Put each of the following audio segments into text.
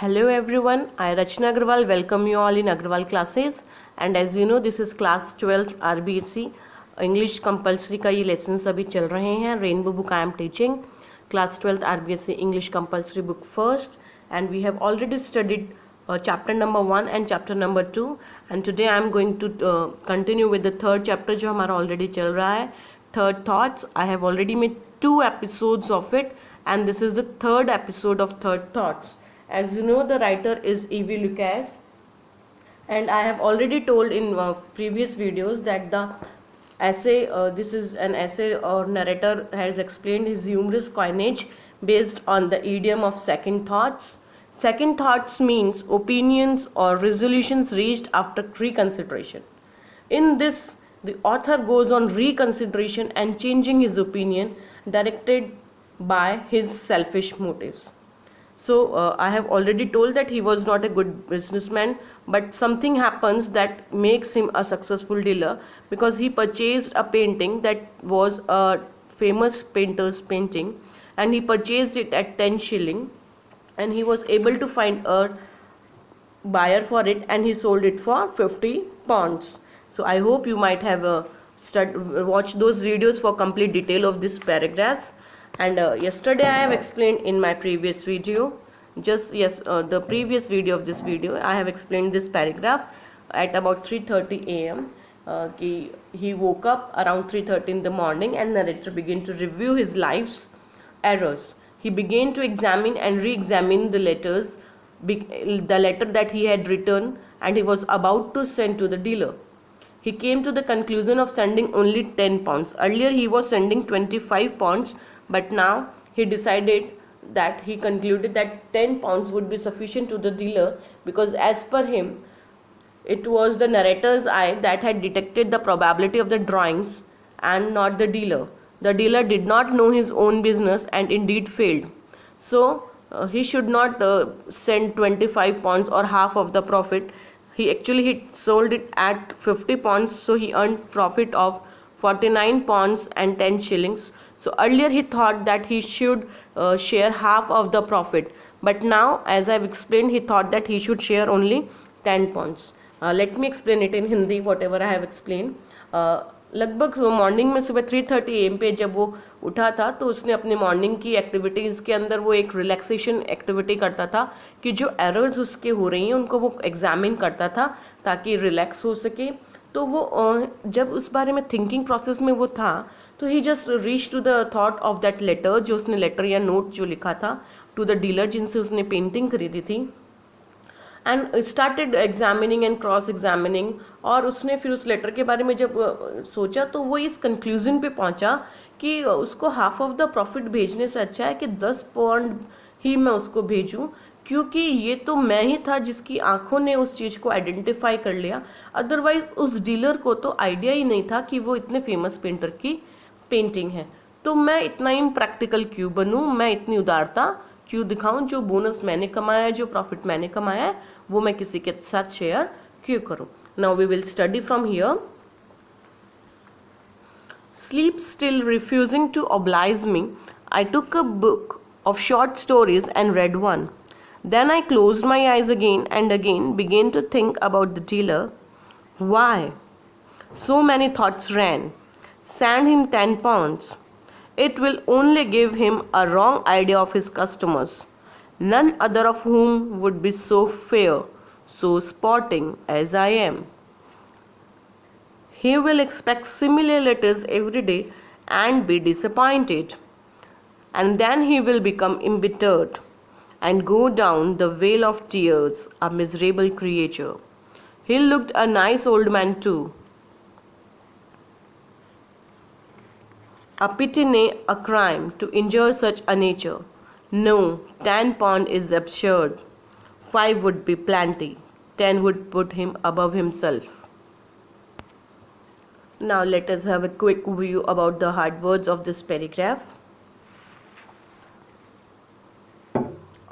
Hello everyone, I Rachna Agarwal welcome you all in Agarwal classes, and as you know this is class 12th RBSC English compulsory का ये lessons अभी चल रहे हैं. Rainbow book I am teaching class 12th RBSC English compulsory book first, and we have already studied chapter number 1 and chapter number 2, and today I am going to continue with the third chapter जो हमारा already चल रहा है, third thoughts. I have already made 2 episodes of it, and this is the third episode of third thoughts. As you know, the writer is E.V. Lucas, and I have already told in previous videos that the essay, this is an essay or narrator has explained his humorous coinage based on the idiom of second thoughts. Second thoughts means opinions or resolutions reached after reconsideration. In this, the author goes on reconsideration and changing his opinion directed by his selfish motives. So I have already told that he was not a good businessman, but something happens that makes him a successful dealer because he purchased a painting that was a famous painter's painting, and he purchased it at 10 shilling, and he was able to find a buyer for it, and he sold it for 50 pounds. So I hope you might have watched those videos for complete detail of this paragraphs. And yesterday I have explained in my previous video, the previous video of this video, I have explained this paragraph at about 3:30 a.m. He woke up around 3:30 in the morning, and narrator began to review his life's errors. He began to examine and re-examine the letter that he had written and he was about to send to the dealer. He came to the conclusion of sending only 10 pounds. Earlier he was sending 25 pounds, but now he decided that he concluded that 10 pounds would be sufficient to the dealer, because as per him, it was the narrator's eye that had detected the probability of the drawings and not the dealer. The dealer did not know his own business and indeed failed. So he should not send 25 pounds or half of the profit. He sold it at 50 pounds, so he earned profit of 49 pounds and 10 shillings. So earlier he thought that he should share half of the profit, but now, as I have explained, he thought that he should share only 10 pounds. Let me explain it in Hindi, whatever I have explained. लगभग morning में सुबह 3:30 AM पे जब वो उठा था, तो उसने अपने मॉर्निंग की एक्टिविटीज़ के अंदर वो एक रिलैक्सेशन एक्टिविटी करता था कि जो एरर्स उसके हो रही हैं उनको वो एग्जामिन करता था ताकि रिलैक्स हो सके. तो वो जब उस बारे में थिंकिंग प्रोसेस में वो था, तो he just reach to the thought of that letter, जो उसने लेटर या नोट जो लिखा था टू द डीलर जिनसे उसने पेंटिंग खरीदी थी, and started examining and cross examining. और उसने फिर उस लेटर के बारे में जब सोचा, तो वो इस कंक्लूजन पे पहुंचा कि उसको हाफ ऑफ द प्रॉफिट भेजने से अच्छा है कि 10 पाउंड ही मैं उसको भेजूं, क्योंकि ये तो मैं ही था जिसकी आंखों ने उस चीज़ को आइडेंटिफाई कर लिया. अदरवाइज उस डीलर को तो आइडिया ही नहीं था कि वो इतने फेमस पेंटर की पेंटिंग है. तो मैं इतना इम्प्रैक्टिकल क्यों बनूं, मैं इतनी उदारता क्यों दिखाऊं, जो बोनस मैंने कमाया है, जो प्रॉफिट मैंने कमाया है, वो मैं किसी के साथ शेयर क्यों करूं. Now we will study from here. Sleep still refusing to oblige me, I took a book of short stories and read one. Then I closed my eyes again and again, began to think about the dealer. Why? So many thoughts ran. Send him 10 pounds. It will only give him a wrong idea of his customers, none other of whom would be so fair, so sporting as I am. He will expect similar letters every day and be disappointed, and then he will become embittered and go down the vale of tears, a miserable creature. He looked a nice old man too. A pity, nay, a crime, to injure such a nature. No, 10 pound is absurd. 5 would be plenty. 10 would put him above himself. Now let us have a quick view about the hard words of this paragraph.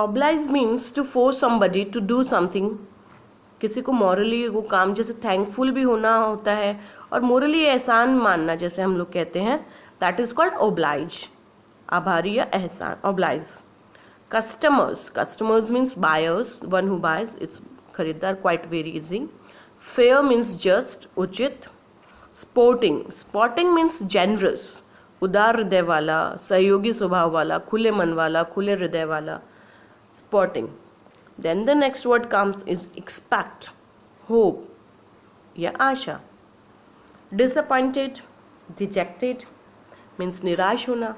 Oblige means to force somebody to do something. किसी को morally वो काम, जैसे thankful भी होना होता है और मोरली एहसान मानना, जैसे हम लोग कहते हैं, दैट इज कॉल्ड ओब्लाइज. आभारी या एहसान, oblige. Customers means buyers, one who buys, it's खरीदार, quite very easy. Fair means just, उचित. Sporting means generous, उदार हृदय वाला, सहयोगी स्वभाव वाला, खुले मन वाला, खुले हृदय वाला. Sporting. Then the next word comes is expect, hope या आशा. Disappointed, dejected means निराश होना.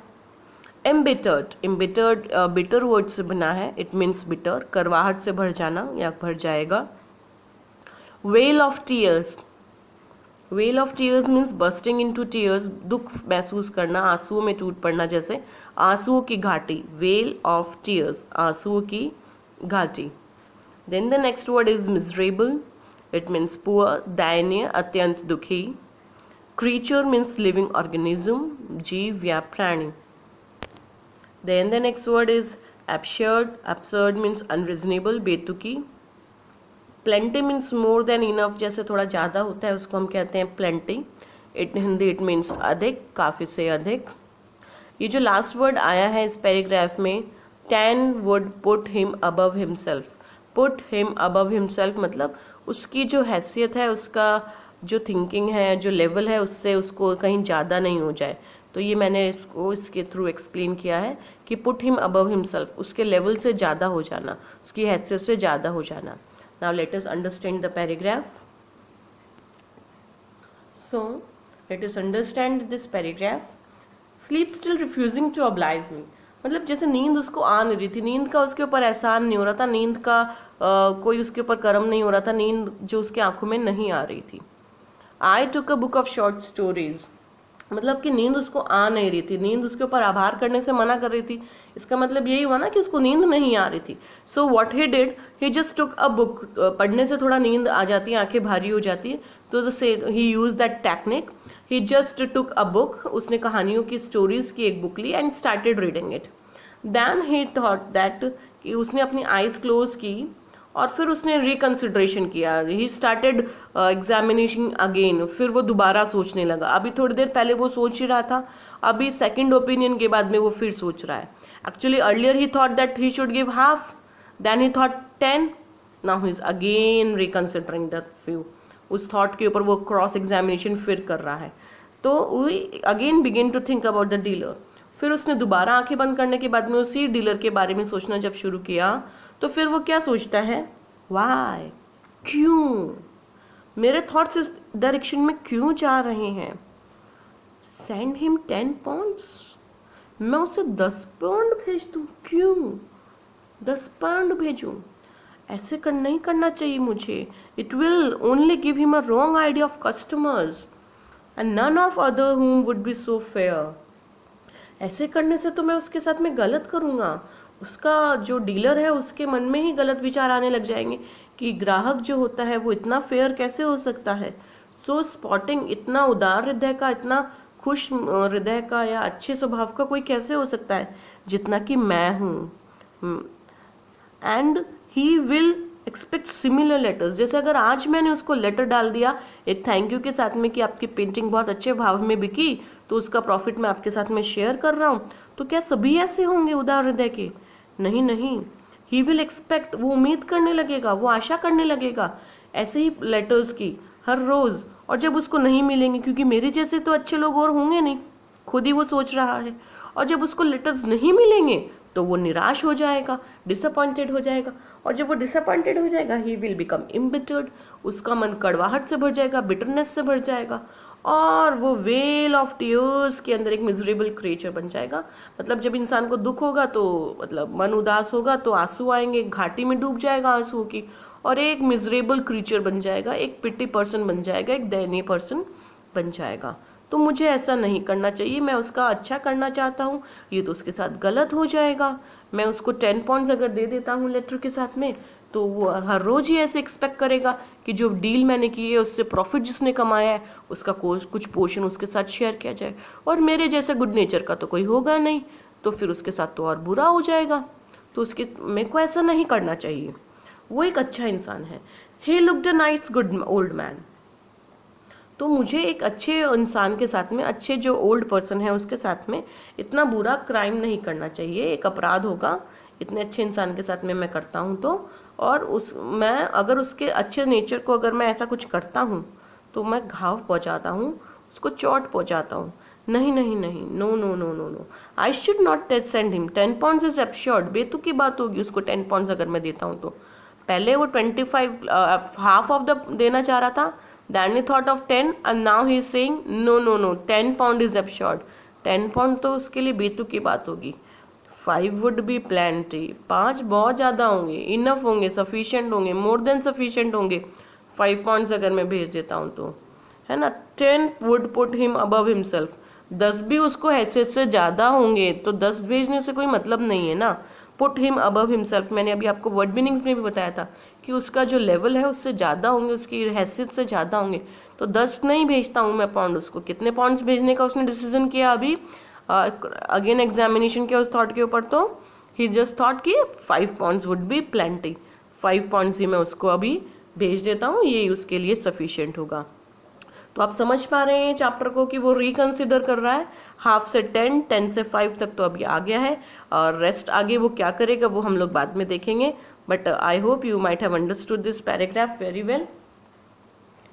Embittered bitter word से बना है, it means bitter, करवाहट से भर जाना या भर जाएगा. Wail of tears means bursting into tears, दुख महसूस करना, आंसुओं में टूट पड़ना, जैसे आंसुओं की घाटी. Wail of tears, आंसुओं की घाटी. Then the next word is miserable, it means poor, दयनीय, अत्यंत दुखी. Creature means living organism, जीव या प्राणी. Then the next word is absurd means unreasonable, बेतुकी. Plenty means more than enough, जैसे थोड़ा ज़्यादा होता है उसको हम कहते हैं plenty. हिंदी इट मीन्स अधिक, काफ़ी से अधिक. ये जो लास्ट वर्ड आया है इस पैराग्राफ में, 10 would put him above himself. Put him above himself मतलब उसकी जो हैसियत है, उसका जो थिंकिंग है, जो लेवल है, उससे उसको कहीं ज़्यादा नहीं हो जाए. तो ये मैंने इसके थ्रू एक्सप्लेन किया है कि पुट हिम अबव हिमसेल्फ, उसके लेवल से ज़्यादा हो जाना, उसकी हैसियत से ज़्यादा हो जाना. Now let us understand the paragraph. So let us understand this paragraph. Sleep still refusing to oblige me, मतलब जैसे नींद उसको आ नहीं रही थी, नींद का उसके ऊपर एहसान नहीं हो रहा था, नींद का कोई उसके ऊपर कर्म नहीं हो रहा था, नींद जो उसके आंखों में नहीं आ रही थी. I took a book of short stories, मतलब कि नींद उसको आ नहीं रही थी, नींद उसके ऊपर आभार करने से मना कर रही थी. इसका मतलब यही हुआ ना कि उसको नींद नहीं आ रही थी. So what he did, he just took a book. पढ़ने से थोड़ा नींद आ जाती है, आंखें भारी हो जाती है, तो he use that technique. He just took a book, उसने कहानियों की स्टोरीज की एक बुक ली and started reading it. Then he thought that, कि उसने अपनी आइज क्लोज की और फिर उसने रिकन्सिडरेशन किया. ही स्टार्टेड एग्जामिनेशन अगेन, फिर वो दोबारा सोचने लगा. अभी थोड़ी देर पहले वो सोच ही रहा था, अभी सेकंड ओपिनियन के बाद में वो फिर सोच रहा है. Actually earlier he thought that he should give half, then he thought 10, now he is again reconsidering that few. उस थॉट के ऊपर वो क्रॉस एग्जामिनेशन फिर कर रहा है. तो we again begin to think about the dealer. फिर उसने दोबारा आंखें बंद करने के बाद में उसी डीलर के बारे में सोचना जब शुरू किया, तो फिर वो क्या सोचता है, वाई, क्यों, मेरे थॉट्स इस डायरेक्शन में क्यों जा रहे हैं. सेंड हिम 10 पाउंड्स, मैं उसे 10 पाउंड भेज दूँ, क्यों 10 पाउंड भेजूँ, ऐसे नहीं करना चाहिए मुझे. It will only give him a wrong idea of customers and none of other whom would be so fair. ऐसे करने से तो मैं उसके साथ में गलत करूँगा, उसका जो डीलर है उसके मन में ही गलत विचार आने लग जाएंगे कि ग्राहक जो होता है वो इतना फेयर कैसे हो सकता है. सो स्पॉटिंग, इतना उदार हृदय का, इतना खुश हृदय का या अच्छे स्वभाव का कोई कैसे हो सकता है जितना कि मैं हूँ. And he will expect similar letters. जैसे अगर आज मैंने उसको लेटर डाल दिया एक थैंक यू के साथ में कि आपकी पेंटिंग बहुत अच्छे भाव में बिकी, तो उसका प्रॉफिट मैं आपके साथ में शेयर कर रहा हूँ, तो क्या सभी ऐसे होंगे उदार हृदय के? नहीं. ही विल एक्सपेक्ट, वो उम्मीद करने लगेगा, वो आशा करने लगेगा ऐसे ही लेटर्स की हर रोज़. और जब उसको नहीं मिलेंगे, क्योंकि मेरे जैसे तो अच्छे लोग और होंगे नहीं, खुद ही वो सोच रहा है, और जब उसको लेटर्स नहीं मिलेंगे तो वो निराश हो जाएगा, डिसअपॉइंटेड हो जाएगा. और जब वो डिसअपॉइंटेड हो जाएगा, ही विल बिकम इम्बिटर्ड, उसका मन कड़वाहट से भर जाएगा, बिटरनेस से भर जाएगा, और वो वेल ऑफ टीयर्स के अंदर एक मिजरेबल क्रिएचर बन जाएगा. मतलब जब इंसान को दुख होगा तो मतलब मन उदास होगा तो आंसू आएंगे, घाटी में डूब जाएगा आंसुओं की, और एक मिजरेबल क्रिएचर बन जाएगा, एक पिटी पर्सन बन जाएगा, एक दयनीय पर्सन बन जाएगा. तो मुझे ऐसा नहीं करना चाहिए, मैं उसका अच्छा करना चाहता हूँ, ये तो उसके साथ गलत हो जाएगा. मैं उसको 10 पॉइंट्स अगर दे देता हूँ लेटर के साथ में, तो वो हर रोज़ ही ऐसे एक्सपेक्ट करेगा कि जो डील मैंने की है उससे प्रॉफिट जिसने कमाया है उसका कुछ पोर्शन उसके साथ शेयर किया जाए. और मेरे जैसे गुड नेचर का तो कोई होगा नहीं, तो फिर उसके साथ तो और बुरा हो जाएगा. तो उसके मेरे को ऐसा नहीं करना चाहिए. वो एक अच्छा इंसान है. He looked a nice good old man. तो मुझे एक अच्छे इंसान के साथ में, अच्छे जो ओल्ड पर्सन है उसके साथ में इतना बुरा क्राइम नहीं करना चाहिए, एक अपराध होगा, इतने अच्छे इंसान के साथ में मैं करता हूँ तो, और मैं अगर उसके अच्छे नेचर को अगर मैं ऐसा कुछ करता हूँ तो मैं घाव पहुँचाता हूँ, उसको चोट पहुँचाता हूँ। नहीं नहीं नहीं, no no no no no, I should not send him. 10 pounds is absurd, बेतुकी की बात होगी उसको 10 पाउंड्स अगर मैं देता हूँ तो। पहले वो 25 हाफ ऑफ द देना चाह रहा था, then he thought of 10 and now he is saying no no no, 10 pound is absurd. 10 pound तो उसके लिए बेतुकी की बात होगी। 5 वुड बी प्लेंटी, 5 बहुत ज़्यादा होंगे, इनफ होंगे, सफिशिएंट होंगे, मोर देन सफिशिएंट होंगे 5 पाउंड्स अगर मैं भेज देता हूँ तो, है ना। 10 would put him above himself, 10 भी उसको हैसियत से ज़्यादा होंगे तो 10 भेजने से कोई मतलब नहीं है ना। पुट हिम अबव हिमसेल्फ, मैंने अभी आपको वर्ड मीनिंग्स में भी बताया था कि उसका जो लेवल है उससे ज़्यादा होंगे, उसकी हैसियत से ज़्यादा होंगे, तो 10 नहीं भेजता हूँ मैं पाउंड उसको। कितने पाउंड्स भेजने का उसने डिसीजन किया अभी, अगेन एग्जामिनेशन किया उस थॉट के ऊपर, तो ही जस्ट थॉट कि 5 pounds would be plenty, 5 pounds ही मैं उसको अभी भेज देता हूँ, यही उसके लिए सफिशिएंट होगा। तो आप समझ पा रहे हैं चैप्टर को कि वो रिकंसिडर कर रहा है। हाफ से 10, 10 से 5 तक तो अभी आ गया है, और रेस्ट आगे वो क्या करेगा वो हम लोग बाद में देखेंगे। But I hope you might have understood this paragraph very well,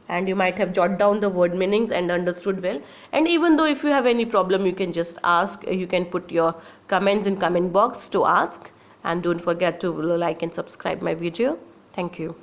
and you might have jotted down the word meanings and understood well. And even though if you have any problem, you can just ask, you can put your comments in comment box to ask, and don't forget to like and subscribe my video. Thank you.